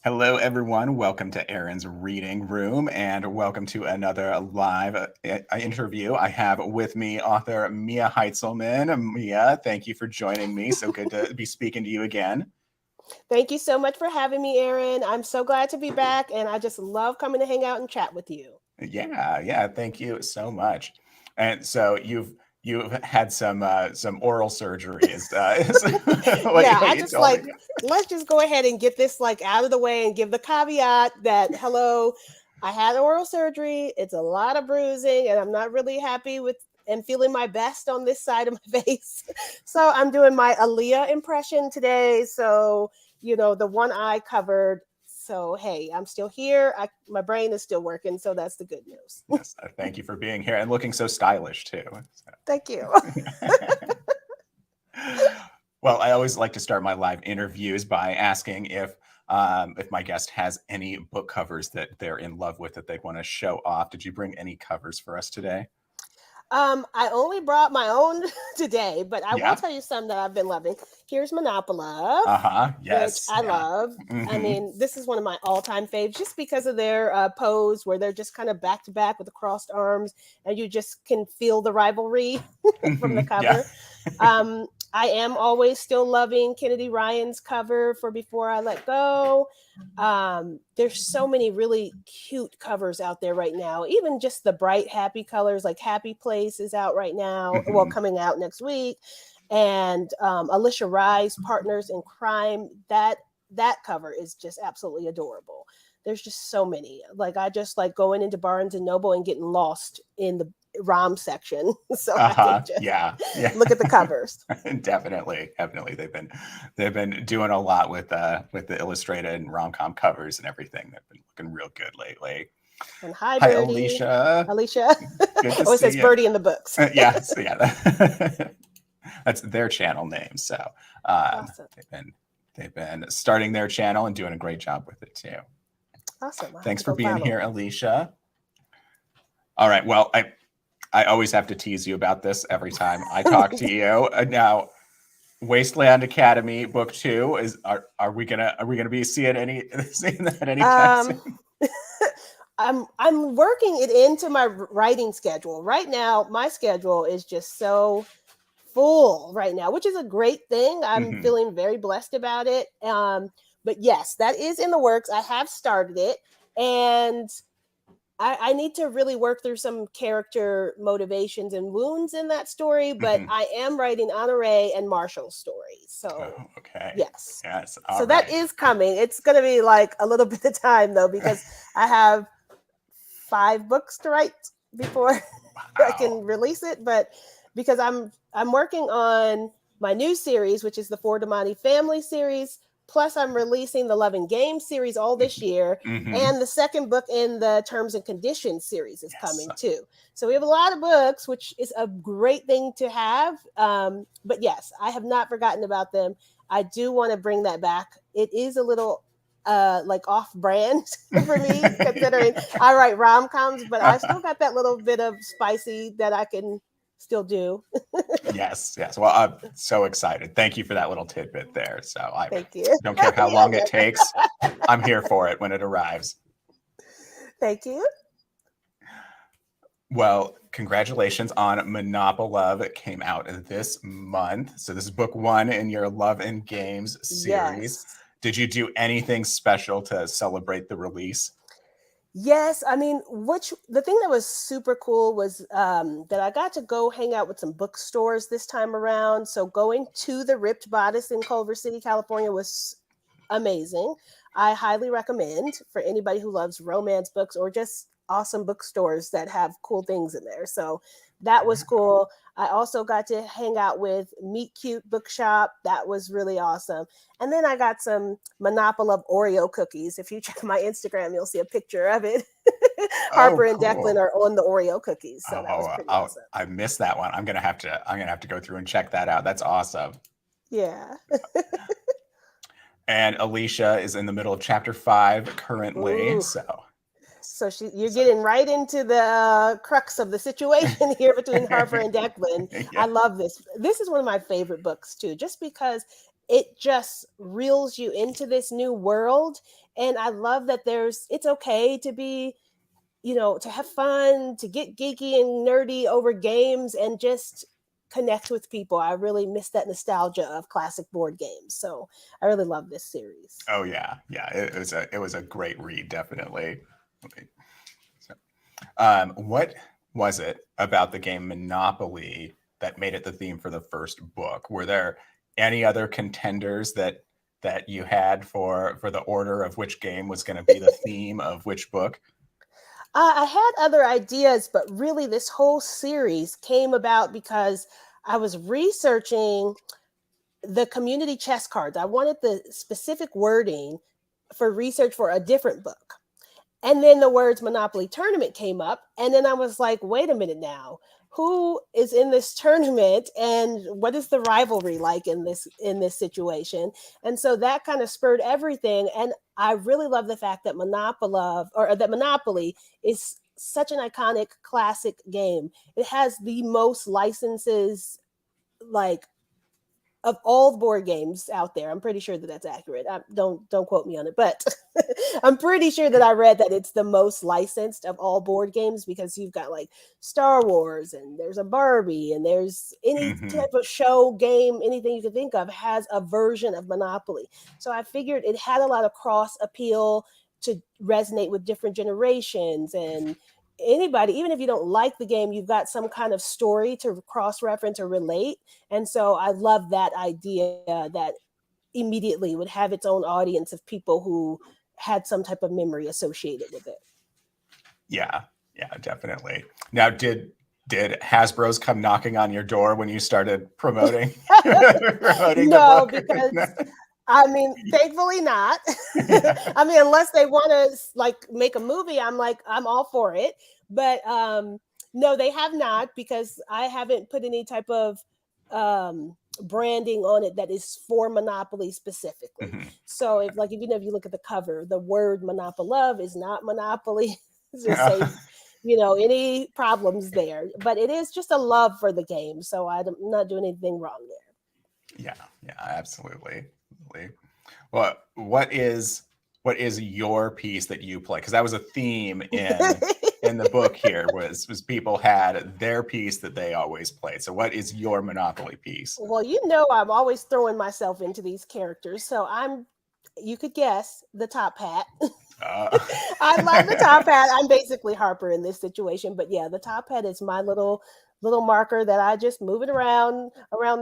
Hello, everyone. Welcome to Aaron's Reading Room, and welcome to another live interview. I have with me author Mia Heintzelman. Mia, thank you for joining me. So good to be speaking to you again. Thank you so much for having me, Aaron. I'm so glad to be back, and I just love coming to hang out and chat with you. Yeah. Thank you so much. And so you've had some oral surgery. Is Yeah, what I you just told me? let's just go ahead and get this out of the way and give the caveat that hello, I had oral surgery. It's a lot of bruising, and I'm not really happy with and feeling my best on this side of my face. So I'm doing my Aaliyah impression today. So the one eye covered. So hey, I'm still here. My brain is still working, so that's the good news. Yes. Thank you for being here and looking so stylish too. Thank you. Well, I always like to start my live interviews by asking if my guest has any book covers that they're in love with that they want to show off. Did you bring any covers for us today? I only brought my own today, but I will Yeah. tell you some that I've been loving. Here's Monopolove, which Yes. I Yeah. love. I Hmm. mean, this is one of my all-time faves just because of their pose where they're just kind of back to back with the crossed arms, and you just can feel the rivalry from the Yeah. cover. Um, I am always still loving Kennedy Ryan's cover for Before I Let Go. There's so many really cute covers out there right now. Even just the bright, happy colors, like Happy Place is out right now. Well, Hmm. coming out next week. And Alicia Rye's Partners in Crime. That cover is just absolutely adorable. There's just so many. Like I just like going into Barnes and Noble and getting lost in the ROM section so I can just Yeah. Yeah. look at the covers. Definitely. They've been doing a lot with the illustrated and rom com covers and everything. They've been looking real good lately. And hi, Hi, Birdie. Alicia. Alicia. Good to Oh, it see says you. Birdie in the books. Yes, yeah, that's their channel name. So um, Awesome. they've been they've been starting their channel and doing a great job with it too. Awesome. I'll have Thanks to for go being follow. here, Alicia. All right, well, I always have to tease you about this every time I talk to you. Now, Wasteland Academy book 2 is are we gonna be seeing that anytime Um, soon? I'm working it into my writing schedule. Right now, my schedule is just so full right now, which is a great thing. I'm Hmm. feeling very blessed about it. But yes, that is in the works. I have started it, and I need to really work through some character motivations and wounds in that story. But Hmm. I am writing Honore and Marshall's stories. So Oh, okay. yes. Yes. All So that right. is coming. It's going to be like a little bit of time though, because I have 5 books to write before I Wow. can release it. But because I'm working on my new series, which is the For Damani Family series. Plus, I'm releasing the Love and Game series all this year, Hmm. and the second book in the Terms and Conditions series is Yes. coming too. So we have a lot of books, which is a great thing to have. But yes, I have not forgotten about them. I do want to bring that back. It is a little like off brand for me, considering I write rom coms, but I still got that little bit of spicy that I can still do. Yes. Well, I'm so excited. Thank you for that little tidbit there. So I Thank you. don't care how Yeah, long it takes. I'm here for it when it arrives. thank you. Well, congratulations on Monopoly Love. It came out this month. So this is book 1 in your Love and Games series. Yes. Did you do anything special to celebrate the release? Yes, I mean, which the thing that was super cool was that I got to go hang out with some bookstores this time around. So going to the Ripped Bodice in Culver City, California was amazing. I highly recommend for anybody who loves romance books or just awesome bookstores that have cool things in there. So that was cool. I also got to hang out with Meet Cute Bookshop. That was really awesome. And then I got some Monopoly of Oreo cookies. If you check my Instagram, you'll see a picture of it. Oh, Harper and Declan cool. are on the Oreo cookies, so that was pretty Oh, awesome. I missed that one. I'm gonna have to go through and check that out. That's awesome. Yeah. And Alicia is in the middle of chapter 5 currently. Ooh. So, So you're so getting right into the crux of the situation here between Harper and Declan. I yeah. love this. This is one of my favorite books too, just because it just reels you into this new world. And I love that it's okay to be, to have fun, to get geeky and nerdy over games and just connect with people. I really miss that nostalgia of classic board games. So I really love this series. Oh yeah, yeah. It was a great read, definitely. Okay. So, what was it about the game Monopoly that made it the theme for the first book? Were there any other contenders that you had for the order of which game was going to be the theme of which book? I had other ideas, but really this whole series came about because I was researching the community chess cards. I wanted the specific wording for research for a different book. And then the words Monopoly tournament came up. And then I was like, wait a minute now. Who is in this tournament and what is the rivalry like in this situation? And so that kind of spurred everything. And I really love the fact that Monopoly is such an iconic classic game. It has the most licenses, like, of all the board games out there. I'm pretty sure that that's accurate. Don't quote me on it, but I'm pretty sure that I read that it's the most licensed of all board games, because you've got like Star Wars, and there's a Barbie, and there's any type of show, game, anything you can think of has a version of Monopoly. So I figured it had a lot of cross appeal to resonate with different generations, and anybody, even if you don't like the game, you've got some kind of story to cross-reference or relate. And so I love that idea that immediately would have its own audience of people who had some type of memory associated with it. Yeah, definitely. Now, did Hasbro's come knocking on your door when you started promoting promoting No, the book? because I mean, thankfully not. I mean, unless they want to like make a movie, I'm all for it. But no, they have not, because I haven't put any type of branding on it that is for Monopoly specifically. So if you look at the cover, the word Monopolove is not Monopoly. Just say, any problems there. But it is just a love for the game. So I'm not doing anything wrong there. Yeah, absolutely. Well, what is your piece that you play? Because that was a theme in the book here, was people had their piece that they always played. So what is your Monopoly piece? Well, I'm always throwing myself into these characters. So you could guess, the top hat. I love the top hat. I'm basically Harper in this situation. But yeah, the top hat is my little marker that I just move it around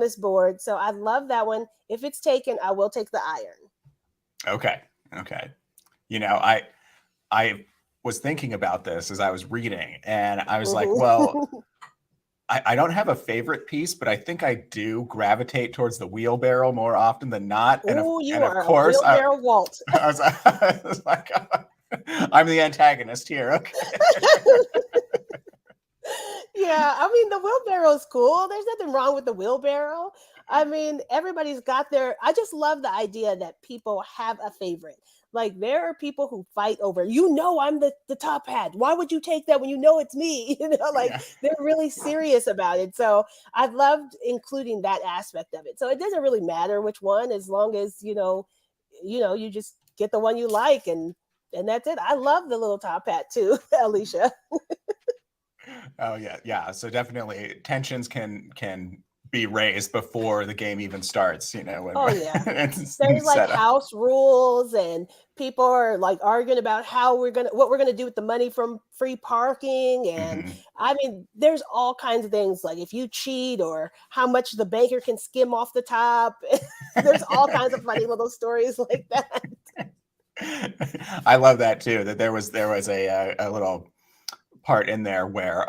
this board. So I love that one. If it's taken, I will take the iron. Okay. I was thinking about this as I was reading, and I was like, well, I don't have a favorite piece, but I think I do gravitate towards the wheelbarrow more often than not. Oh, you are of course, a wheelbarrow Walt. I was like, I'm the antagonist here. Okay. Yeah, I mean, the wheelbarrow is cool. There's nothing wrong with the wheelbarrow. I mean, everybody's got I just love the idea that people have a favorite. Like, there are people who fight over, I'm the top hat. Why would you take that when you know it's me? They're really serious about it. So I've loved including that aspect of it. So it doesn't really matter which one, as long as, you just get the one you like, and that's it. I love the little top hat too, Alicia. Oh yeah. So definitely tensions can be raised before the game even starts. Oh yeah, there's like house rules, and people are like arguing about what we're gonna do with the money from free parking, and I mean, there's all kinds of things, like if you cheat or how much the banker can skim off the top. There's all kinds of funny little stories like that. I love that too. That there was a little part in there where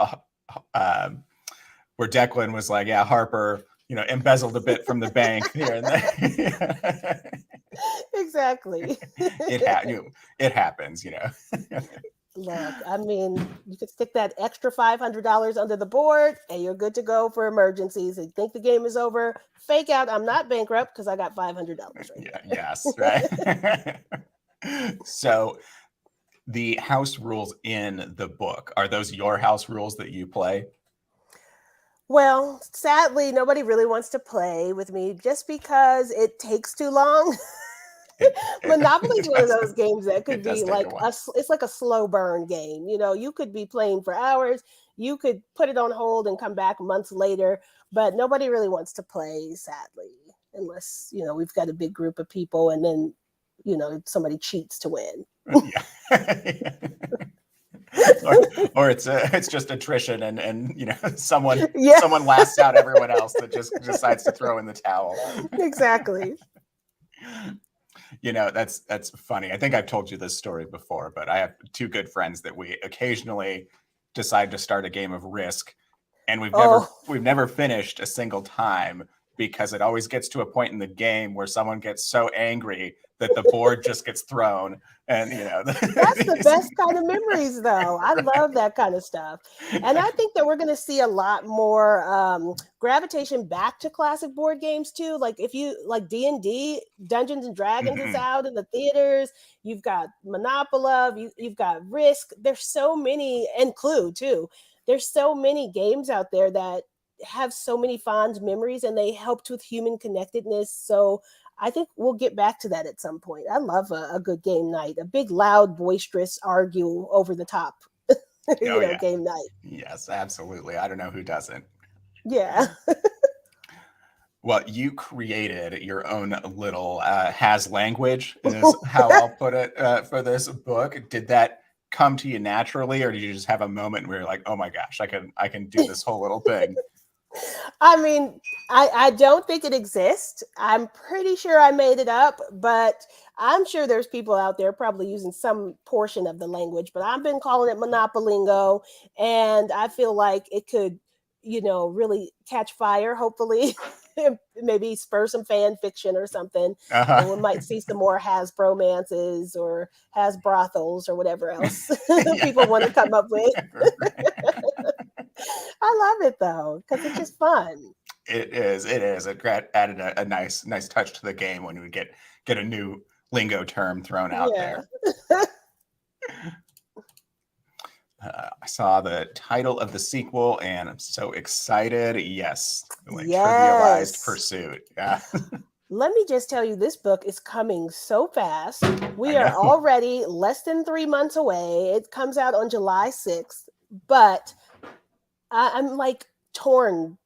Declan was like, yeah, Harper, embezzled a bit from the bank here and there. Exactly. It happens. Look, I mean, you could stick that extra $500 under the board and you're good to go for emergencies. You think the game is over, fake out, I'm not bankrupt because I got $500 right now. Yes, right. So the house rules in the book, are those your house rules that you play? Well, sadly, nobody really wants to play with me just because it takes too long. Monopoly is It one of does, those games that could it does be take a like while. it's like a slow burn game. You could be playing for hours, you could put it on hold and come back months later, but nobody really wants to play, sadly, unless, we've got a big group of people and then, somebody cheats to win. Yeah. or or it's just attrition and someone Yeah, lasts out everyone else that just decides to throw in the towel. exactly. That's funny. I think I've told you this story before, but I have two good friends that we occasionally decide to start a game of Risk, and we've never Oh, we've never finished a single time because it always gets to a point in the game where someone gets so angry that the board just gets thrown, and that's the best kind of memories, though. I love that kind of stuff. And I think that we're going to see a lot more gravitation back to classic board games, too. Like if you like D&D, Dungeons and Dragons is out in the theaters. You've got Monopoly, you've got Risk. There's so many, and Clue, too. There's so many games out there that have so many fond memories, and they helped with human connectedness. So I think we'll get back to that at some point. I love a good game night, a big, loud, boisterous, argue over the top, Oh yeah. game night. Yes, absolutely. I don't know who doesn't. Yeah. Well, you created your own little has language, is how I'll put it, for this book. Did that come to you naturally, or did you just have a moment where you're like, "Oh my gosh, I can do this whole little thing"? I mean, I don't think it exists. I'm pretty sure I made it up, but I'm sure there's people out there probably using some portion of the language, but I've been calling it Monopolingo, and I feel like it could, really catch fire, hopefully. Maybe spur some fan fiction or something, Uh-huh. and we might see some more has bromances or has brothels or whatever else people want to come up with. I love it though, because it's just fun. It is. It is. It added a nice touch to the game when we get a new lingo term thrown out Yeah. there. I saw the title of the sequel, and I'm so excited. Yes, like trivialized Yes. pursuit. Yeah, Let me just tell you, this book is coming so fast. I We are know. already less than 3 months away. It comes out on July 6th, but I'm like torn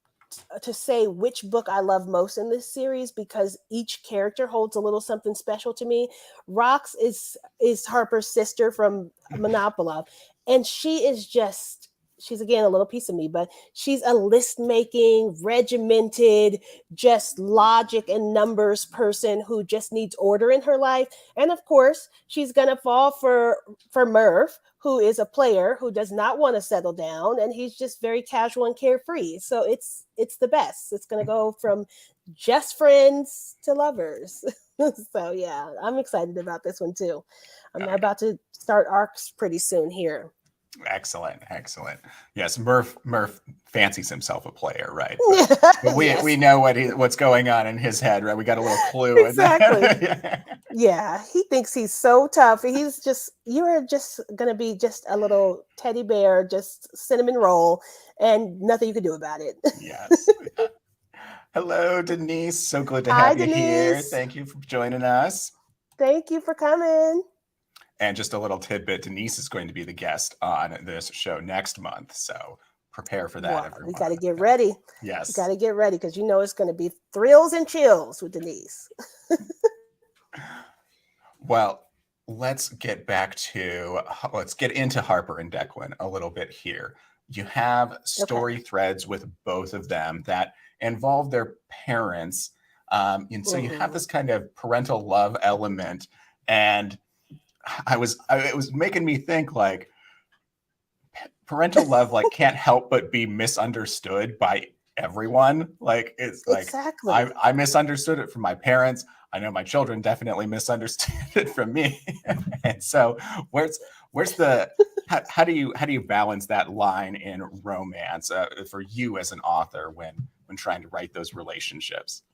to say which book I love most in this series because each character holds a little something special to me. Rox is Harper's sister from Monopoly, and she's again a little piece of me, but she's a list making, regimented, just logic and numbers person who just needs order in her life. And of course, she's gonna fall for Murph, who is a player who does not want to settle down, and he's just very casual and carefree. So it's the best. It's going to go from just friends to lovers. So yeah, I'm excited about this one too. I'm Oh, about to start arcs pretty soon here. excellent, excellent. Yes, Murph fancies himself a player, right? But we Yes, we know what's going on in his head, right? We got a little clue in exactly. that. Yeah, he thinks he's so tough. You're just gonna be just a little teddy bear, just cinnamon roll, and nothing you can do about it. Yes. Hello, Denise. So good to Hi, have you here. Denise. Thank you for joining us. Thank you for coming. And just a little tidbit, Denise is going to be the guest on this show next month. So prepare for that, Wow, we got everyone. to get ready. We got Yes. to get ready because it's going to be thrills and chills with Denise. Well, let's get into Harper and Declan a little bit here. You have Okay. story threads with both of them that involve their parents. And so you have Hmm. this kind of parental love element. And it was making me think like parental love like can't help but be misunderstood by everyone. Like it's like I, Exactly. I misunderstood it from my parents. I know my children definitely misunderstood it from me. And so where's where's the how do you balance that line in romance for you as an author when trying to write those relationships?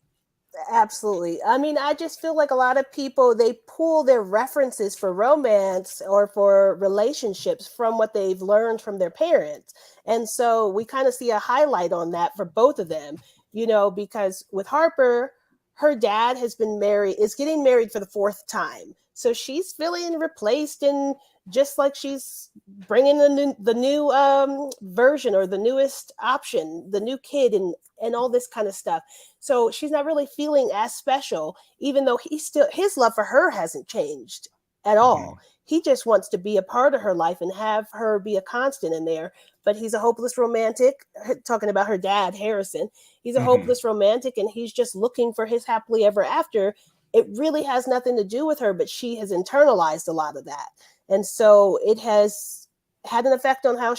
Absolutely. I mean, I just feel like a lot of people, they pull their references for romance or for relationships from what they've learned from their parents. And so we kind of see a highlight on that for both of them, because with Harper, her dad is getting married for the fourth time. So she's feeling replaced, and just like she's bringing the new version or the newest option, the new kid, and all this kind of stuff. So she's not really feeling as special, even though his love for her hasn't changed at all. Mhm. He just wants to be a part of her life and have her be a constant in there. But he's a hopeless romantic, talking about her dad, Harrison. He's a Mhm. hopeless romantic, and he's just looking for his happily ever after. It really has nothing to do with her, but she has internalized a lot of that. And so it has had an effect on how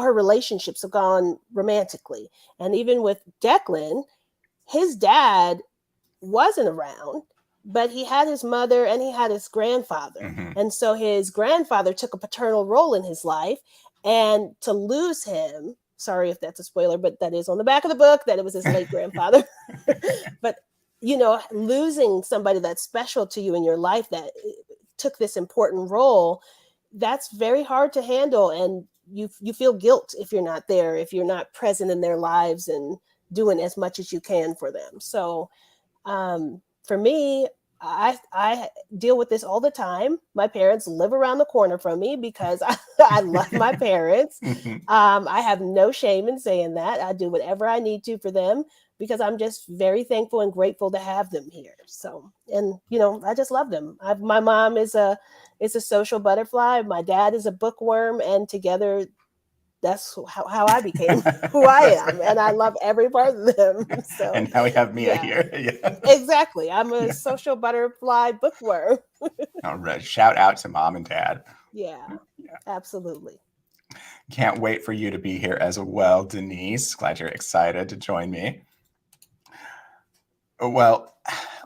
her relationships have gone romantically. And even with Declan, his dad wasn't around, but he had his mother and he had his grandfather. Mhm. And so his grandfather took a paternal role in his life. And to lose him, sorry if that's a spoiler, but that is on the back of the book that it was his late grandfather. But, losing somebody that's special to you in your life that took this important role, that's very hard to handle. And you feel guilt if you're not there, if you're not present in their lives and doing as much as you can for them. So for me, I deal with this all the time. My parents live around the corner from me because I love my parents. Mhm. I have no shame in saying that. I do whatever I need to for them because I'm just very thankful and grateful to have them here. So, and I just love them. My mom is a social butterfly. My dad is a bookworm, and together that's how I became who I am, and I love every part of them. So, And now we have Mia yeah, here. Yeah. exactly. I'm a Yeah. social butterfly bookworm. All right. Shout out to mom and dad. Yeah, absolutely. Can't wait for you to be here as well, Denise. Glad you're excited to join me. Well,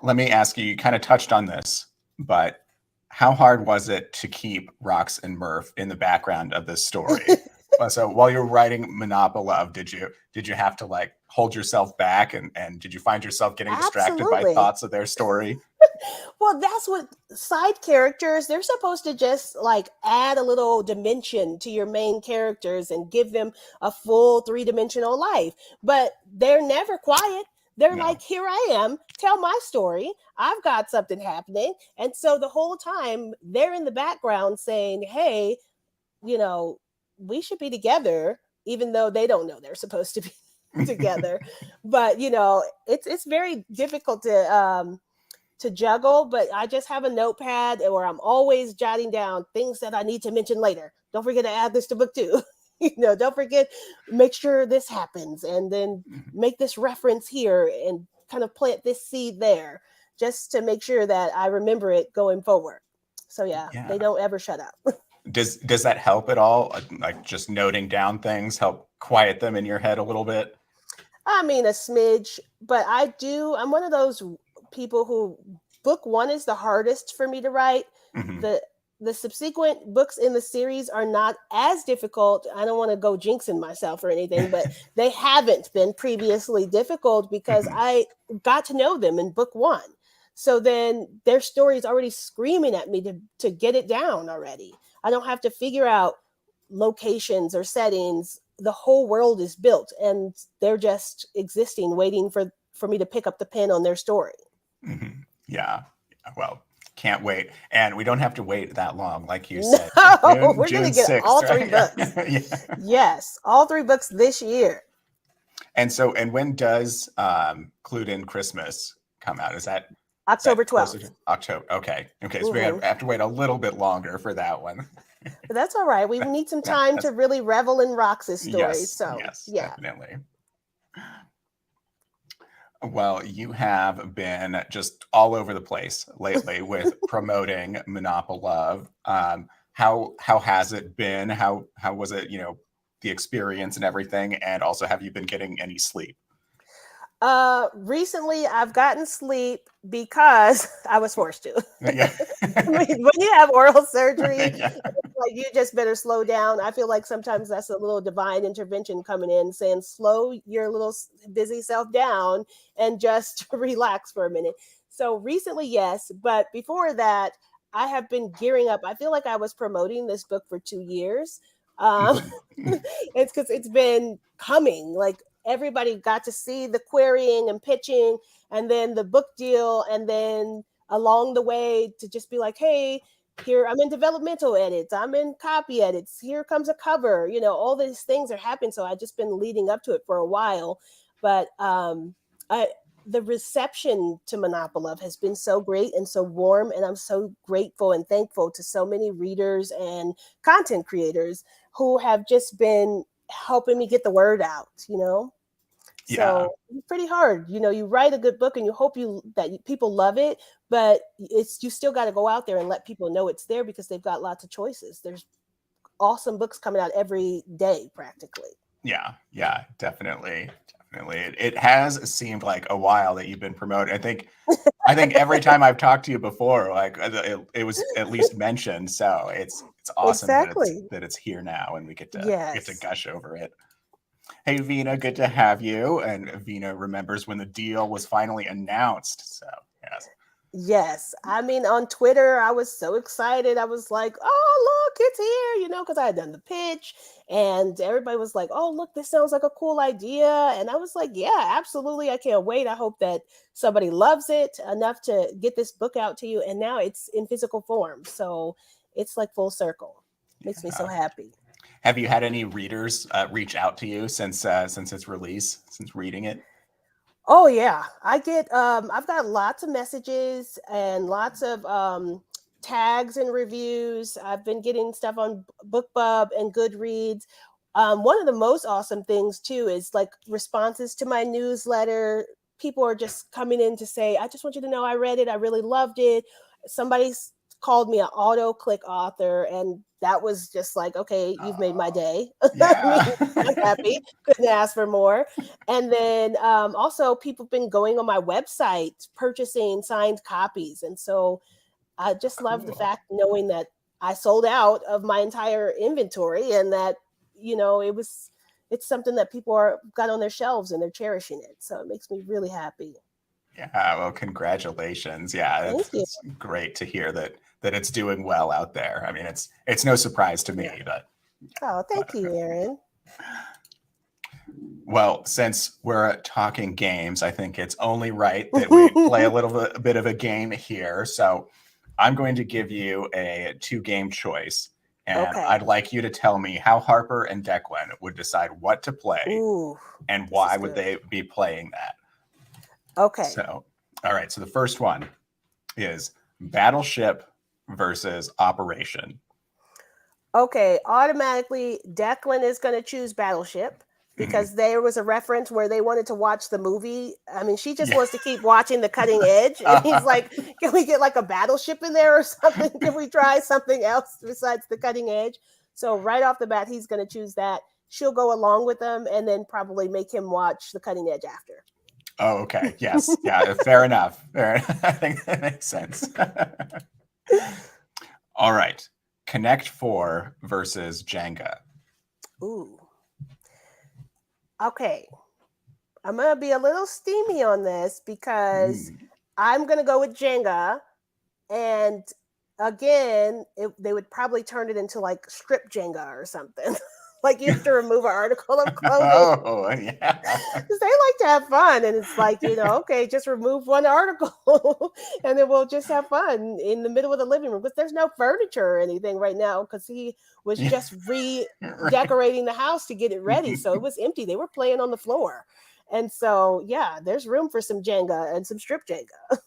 let me ask you, you kind of touched on this, but how hard was it to keep Rox and Murph in the background of this story? So while you were writing Monopolove, did you have to like hold yourself back, and did you find yourself getting distracted by Absolutely. thoughts of their story? Well, that's what side characters, they're supposed to just like add a little dimension to your main characters and give them a full three-dimensional life. But they're never quiet. They're No. like, here I am, tell my story. I've got something happening. And so the whole time they're in the background saying, hey, you know, we should be together, even though they don't know they're supposed to be together. But it's very difficult to juggle, but I just have a notepad where I'm always jotting down things that I need to mention later. Don't forget to add this to book two. Don't forget, make sure this happens, and then make this reference here and kind of plant this seed there just to make sure that I remember it going forward. So yeah, they Yeah. don't ever shut up. Does that help at all? Like just noting down things help quiet them in your head a little bit? I mean, a smidge, but I'm one of those people who book one is the hardest for me to write. Hmm. The subsequent books in the series are not as difficult. I don't want to go jinxing myself or anything, but they haven't been previously difficult because Hmm. I got to know them in book one. So then their story is already screaming at me to get it down already. I don't have to figure out locations or settings. The whole world is built and they're just existing, waiting for me to pick up the pen on their story. Hmm. Yeah. Well, can't wait. And we don't have to wait that long, like you No, said. we're going June to get 6th, all three right? Yeah. books. Yeah. Yes, all three books this year. And when does Clued In Christmas come out? Is October that closer 12th. to October? Okay. Okay. So we Hmm. have to wait a little bit longer for that one. But that's all right. We need some Yeah, time to that's really revel in Rox's story. yes, So, yes, yeah. definitely. Well, you have been just all over the place lately with promoting Monopolove. How has it been? How was it? The experience and everything. And also, have you been getting any sleep? Recently I've gotten sleep because I was forced to. Yeah. I mean, when you have oral surgery, Yeah. like, you just better slow down. I feel like sometimes that's a little divine intervention coming in saying, slow your little busy self down and just relax for a minute. So recently, yes. But before that, I have been gearing up. I feel like I was promoting this book for 2 years. Um, it's because it's been coming. Like everybody got to see the querying and pitching, and then the book deal, and then along the way to just be like, hey, here I'm in developmental edits, I'm in copy edits, here comes a cover, all these things are happening. So I just been leading up to it for a while. But I the reception to Monopolive has been so great and so warm, and I'm so grateful and thankful to so many readers and content creators who have just been helping me get the word out. Yeah. So it's pretty hard. You write a good book and you hope people love it, but you still got to go out there and let people know it's there because they've got lots of choices. There's awesome books coming out every day practically. Yeah, definitely. It has seemed like a while that you've been promoted. I think every time I've talked to you before, like it was at least mentioned. So it's awesome Exactly. that it's here now and we get to Yes. gush over it. Hey Vina, good to have you. And Vina remembers when the deal was finally announced. So yes. Yes. I mean, on Twitter, I was so excited. I was like, oh, look, it's here, because I had done the pitch and everybody was like, oh, look, this sounds like a cool idea. And I was like, yeah, absolutely. I can't wait. I hope that somebody loves it enough to get this book out to you. And now it's in physical form. So it's like full circle. Makes me so happy. Have you had any readers reach out to you since its release, since reading it? Oh yeah, I've got lots of messages and lots of tags and reviews. I've been getting stuff on BookBub and Goodreads. One of the most awesome things too is like responses to my newsletter. People are just coming in to say, I just want you to know I read it. I really loved it. Somebody's called me an auto click author, and that was just like, okay, you've made my day. Yeah. I mean, I'm happy. Couldn't ask for more. And then also people have been going on my website purchasing signed copies. And so I just love the fact knowing that I sold out of my entire inventory and that, it's something that people got on their shelves and they're cherishing it. So it makes me really happy. Yeah, well, congratulations. Yeah, it's great to hear that it's doing well out there. I mean, it's no surprise to me, but oh, thank you, Aaron. Well, since we're talking games, I think it's only right that we play a bit of a game here. So I'm going to give you a 2-game choice. And I'd like you to tell me how Harper and Declan would decide what to play. Ooh, and why would they be playing that. Okay. So, all right. So the first one is Battleship versus Operation. Okay. Automatically, Declan is going to choose Battleship because there was a reference where they wanted to watch the movie. I mean, she just wants to keep watching The Cutting Edge. And he's like, can we get like a battleship in there or something? Can we try something else besides The Cutting Edge? So right off the bat, he's going to choose that. She'll go along with them and then probably make him watch The Cutting Edge after. Oh, okay. Yes. Yeah. Fair enough. I think that makes sense. All right. Connect 4 versus Jenga. Ooh. Okay. I'm going to be a little steamy on this because I'm going to go with Jenga. And again, they would probably turn it into like strip Jenga or something. Like you have to remove an article of clothing. Oh, yeah. Because they like to have fun. And it's like, okay, just remove one article and then we'll just have fun in the middle of the living room. Because there's no furniture or anything right now because he was just redecorating the house to get it ready. So it was empty. They were playing on the floor. And so, yeah, there's room for some Jenga and some strip Jenga.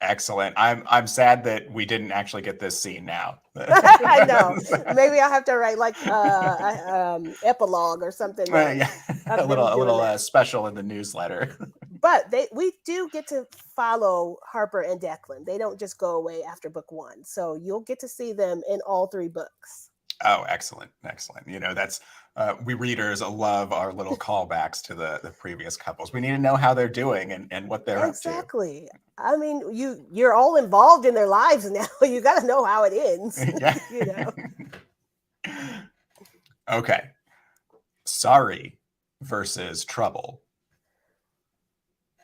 Excellent. I'm sad that we didn't actually get this scene now. I know. Maybe I'll have to write like epilogue or something. Yeah. A little special in the newsletter. But we do get to follow Harper and Declan. They don't just go away after book 1. So you'll get to see them in all 3 books. Oh, excellent. That's we readers love our little callbacks to the previous couples. We need to know how they're doing and what they're up to. Exactly. I mean, you're all involved in their lives now. You got to know how it ends. Yeah. Okay. Sorry versus Trouble.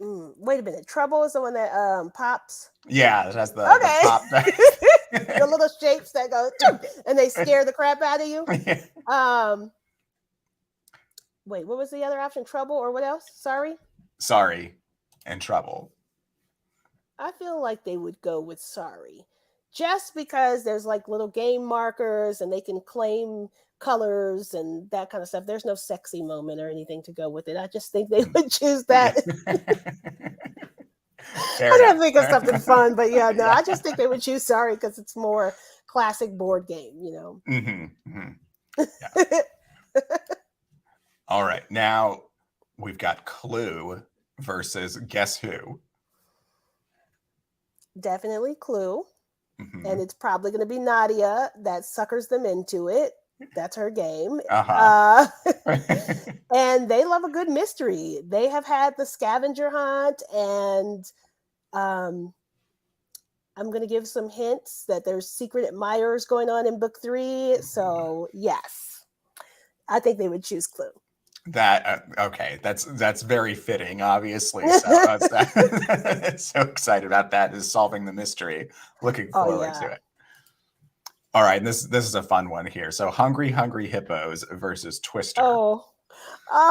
Wait a minute. Trouble is the one that pops. Yeah, it has the Okay. pop. The little shapes that go and they scare the crap out of you. Wait, what was the other option? Trouble or what else? Sorry? Sorry and Trouble. I feel like they would go with Sorry. Just because there's like little game markers and they can claim colors and that kind of stuff. There's no sexy moment or anything to go with it. I just think they would choose that. I didn't think of something fun, but yeah, no, I just think they would choose Sorry because it's more classic board game, you know. Yeah. All right, now we've got Clue versus Guess Who. Definitely Clue. And it's probably going to be Nadia that suckers them into it. That's her game. And they love a good mystery. They have had the scavenger hunt, and I'm going to give some hints that there's secret admirers going on in book 3. So yes, I think they would choose Clue. That okay, that's very fitting, obviously. So so excited about that, is solving the mystery. Looking forward to it. All right, this is a fun one here. So Hungry Hippos versus Twister. Oh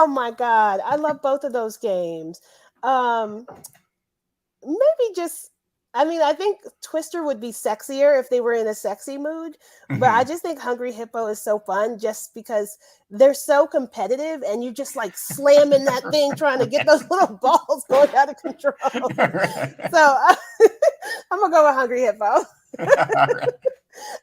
my God, I love both of those games. Maybe just, I mean, I think Twister would be sexier if they were in a sexy mood, but I just think Hungry Hippo is so fun just because they're so competitive and you just like slamming that thing trying to get those little balls going out of control. So I'm gonna go with Hungry Hippo.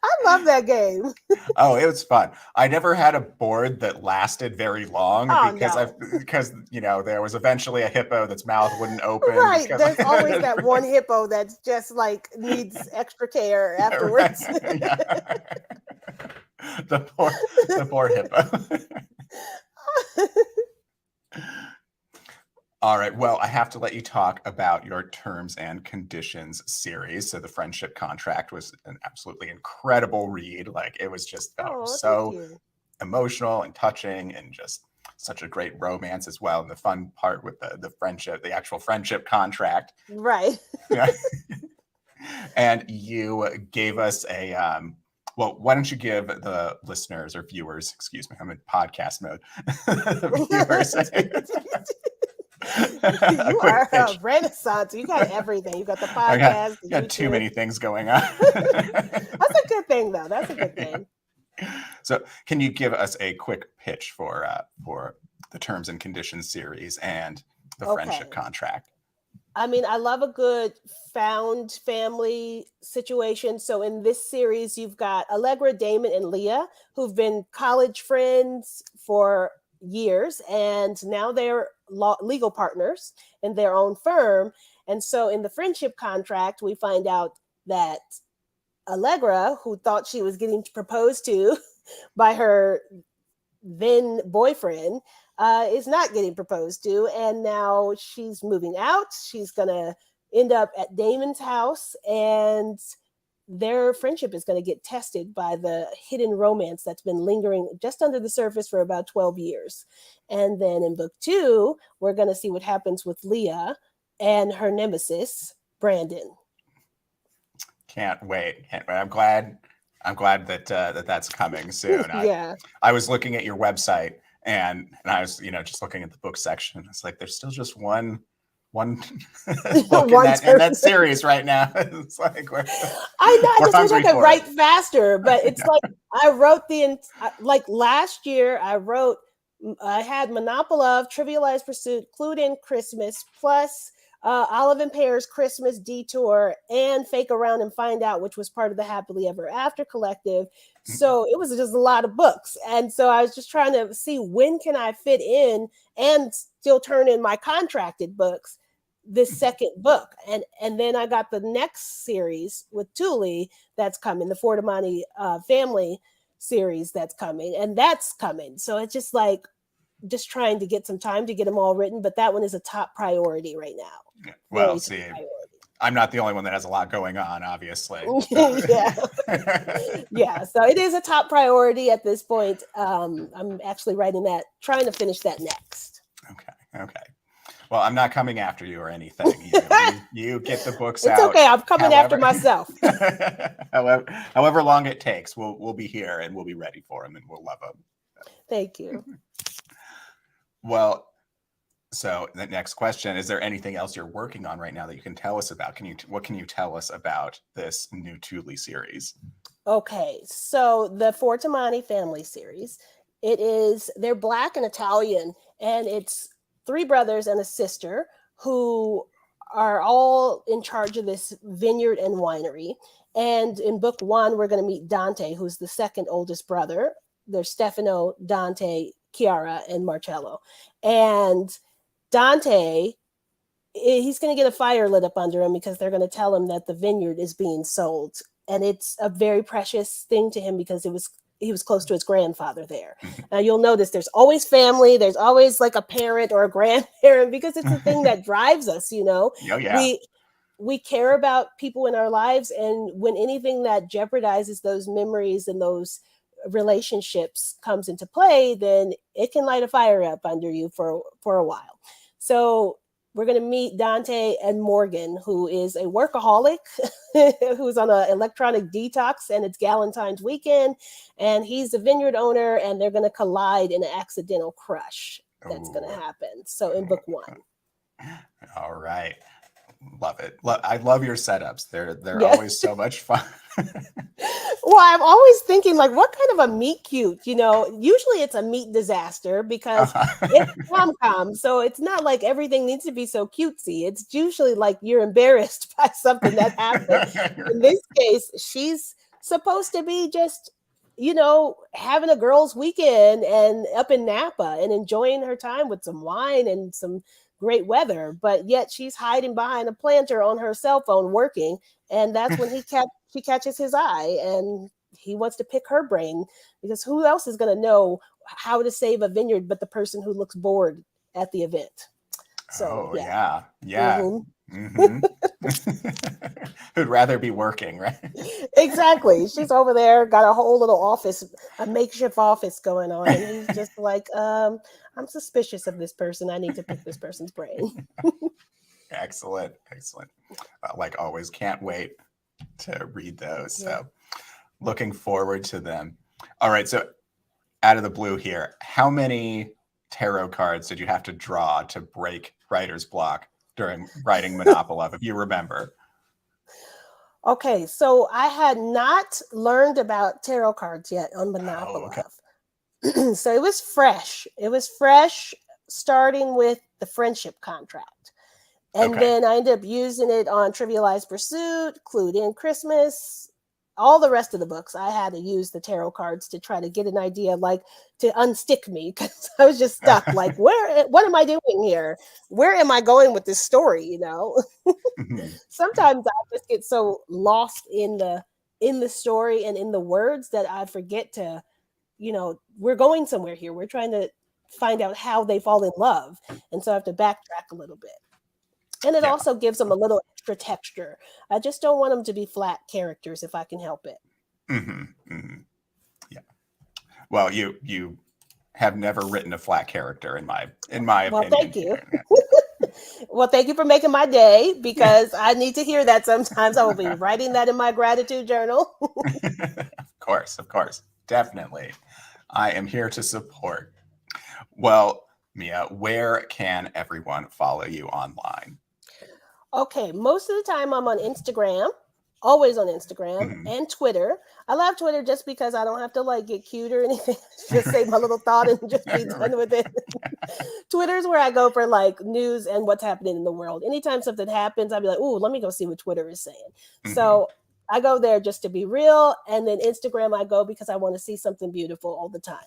I love that game. Oh, it was fun. I never had a board that lasted very long because you know, there was eventually a hippo that's mouth wouldn't open. Right. There's always that one hippo that's just like needs extra care afterwards. The poor hippo. All right. Well, I have to let you talk about your Terms and Conditions series. So the Friendship Contract was an absolutely incredible read. Like, it was just so emotional and touching, and just such a great romance as well. And the fun part with the friendship, the actual friendship contract. Right. And you gave us a, well, why don't you give the listeners or viewers, excuse me, I'm in podcast mode. Viewers. You are a renaissance. You got everything. You got the podcast. I got too many things going on. That's a good thing, though. That's a good thing. So, can you give us a quick pitch for the Terms and Conditions series and the Friendship Contract? I mean, I love a good found family situation. So in this series, you've got Allegra, Damon, and Leah, who've been college friends for years, and now they're legal partners in their own firm. And so in the Friendship Contract, we find out that Allegra, who thought she was getting proposed to by her then boyfriend, is not getting proposed to, and now she's moving out. She's gonna end up at Damon's house, and their friendship is going to get tested by the hidden romance that's been lingering just under the surface for about 12 years. And then in book 2, we're going to see what happens with Leah and her nemesis, Brandon. Can't wait. I'm glad that that's coming soon. I was looking at your website and I was, just looking at the book section. It's like, there's still just one book in that series right now. It's like, I know. I just wish I could write faster, but it's like I wrote like last year. I had Monopoly of, Trivialized Pursuit, Clued In Christmas, plus Olive and Pear's Christmas Detour, and Fake Around and Find Out, which was part of the Happily Ever After collective. So it was just a lot of books. And so I was just trying to see when can I fit in and still turn in my contracted books this second book. And then I got the next series with Thule that's coming, the Fortamani family series that's coming, and that's coming. So it's just like, just trying to get some time to get them all written, but that one is a top priority right now. Well, see, I'm not the only one that has a lot going on, obviously. So. Yeah. Yeah. So it is a top priority at this point. I'm actually trying to finish that next. Okay. Well, I'm not coming after you or anything. You get the books It's out. okay. I'm coming after myself. however long it takes, we'll be here and we'll be ready for them and we'll love them. Thank you. Well, so the next question, is there anything else you're working on right now that you can tell us about? What can you tell us about this new Thule series? Okay, so the Fortamani family series, they're Black and Italian, and it's 3 brothers and a sister who are all in charge of this vineyard and winery. And in book 1, we're going to meet Dante, who's the second oldest brother. There's Stefano, Dante, Chiara, and Marcello. And Dante, he's going to get a fire lit up under him because they're going to tell him that the vineyard is being sold. And it's a very precious thing to him because he was close to his grandfather there. Now you'll notice there's always family. There's always like a parent or a grandparent because it's the thing that drives us, Oh, yeah. We care about people in our lives. And when anything that jeopardizes those memories and those relationships comes into play, then it can light a fire up under you for a while. So we're going to meet Dante and Morgan, who is a workaholic who's on an electronic detox, and it's Galentine's weekend, and he's a vineyard owner, and they're going to collide in an accidental crush that's going to happen. So in book 1. All right. Love it. I love your setups. They're always so much fun. Well, I'm always thinking, like, what kind of a meet cute? Usually it's a meat disaster because it's rom-com. So it's not like everything needs to be so cutesy. It's usually like you're embarrassed by something that happened. In this case, she's supposed to be just, having a girls' weekend and up in Napa and enjoying her time with some wine and some great weather, but yet she's hiding behind a planter on her cell phone working, and that's when she catches his eye, and he wants to pick her brain because who else is going to know how to save a vineyard but the person who looks bored at the event? So yeah. Mm-hmm. Who'd rather be working, right? Exactly. She's over there, got a whole little office, a makeshift office going on, and he's just like, I'm suspicious of this person. I need to pick this person's brain. Excellent. Like always, can't wait to read those. Yeah. So looking forward to them. All right. So out of the blue here, how many tarot cards did you have to draw to break writer's block during writing Monopoly, if you remember? Okay, so I had not learned about tarot cards yet on Monopoly. Okay. So it was fresh. Starting with the friendship contract. And then I ended up using it on Trivialized Pursuit, Clued In Christmas, all the rest of the books. I had to use the tarot cards to try to get an idea, like to unstick me, because I was just stuck. Like, what am I doing here? Where am I going with this story? Sometimes I just get so lost in the story and in the words that I forget to, we're going somewhere here. We're trying to find out how they fall in love. And so I have to backtrack a little bit. And it also gives them a little extra texture. I just don't want them to be flat characters if I can help it. Yeah. Well, you have never written a flat character in my opinion. Well, thank you. Well, thank you for making my day, because I need to hear that sometimes. I will be writing that in my gratitude journal. Of course. Definitely. I am here to support. Well, Mia, where can everyone follow you online? Okay, most of the time I'm on Instagram, always on Instagram, and Twitter. I love Twitter just because I don't have to like get cute or anything. Just say my little thought and just be done with it. Twitter's where I go for like news and what's happening in the world. Anytime something happens, I'll be like, "Ooh, let me go see what Twitter is saying." So I go there just to be real, and then Instagram I go because I want to see something beautiful all the time.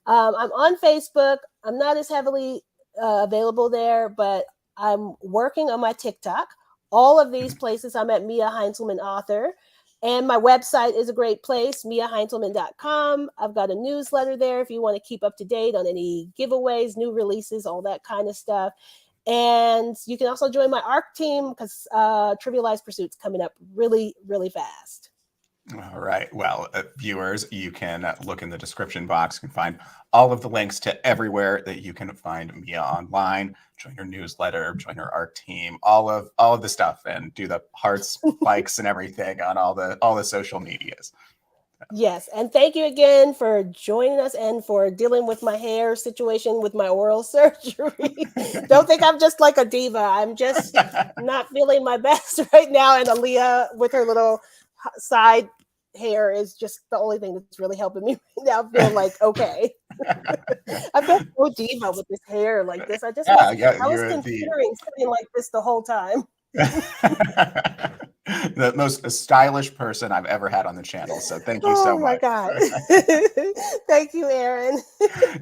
I'm on Facebook. I'm not as heavily available there, but I'm working on my TikTok. All of these places, I'm at Mia Heintzelman Author. And my website is a great place, miaheintzelman.com. I've got a newsletter there if you want to keep up to date on any giveaways, new releases, all that kind of stuff. And you can also join my ARC team because Trivialized Pursuit's coming up really, really fast. All right. Well, viewers, you can look in the description box. You can find all of the links to everywhere that you can find Mia online. Join her newsletter, join her art team, all of the stuff, and do the hearts, likes, and everything on all the social medias. Yes, and thank you again for joining us and for dealing with my hair situation with my oral surgery. Don't think I'm just like a diva. I'm just not feeling my best right now. And Aaliyah with her little side hair is just the only thing that's really helping me right now feel like okay. I feel so diva with this hair like this. I was considering sitting like this the whole time. The most stylish person I've ever had on the channel. So thank you so much. Oh my God. Thank you, Aaron.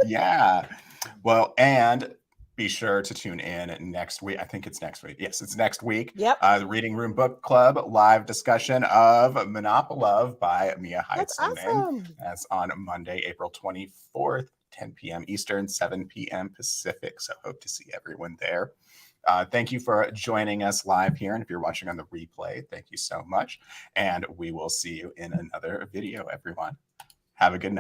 Yeah. Well, and be sure to tune in next week. I think it's next week. Yes, it's next week. Yep. The Reading Room Book Club live discussion of Monopolove by Mia Heintzelman. That's awesome. That's on Monday, April 24th, 10 p.m. Eastern, 7 p.m. Pacific. So hope to see everyone there. Thank you for joining us live here. And if you're watching on the replay, thank you so much. And we will see you in another video, everyone. Have a good night.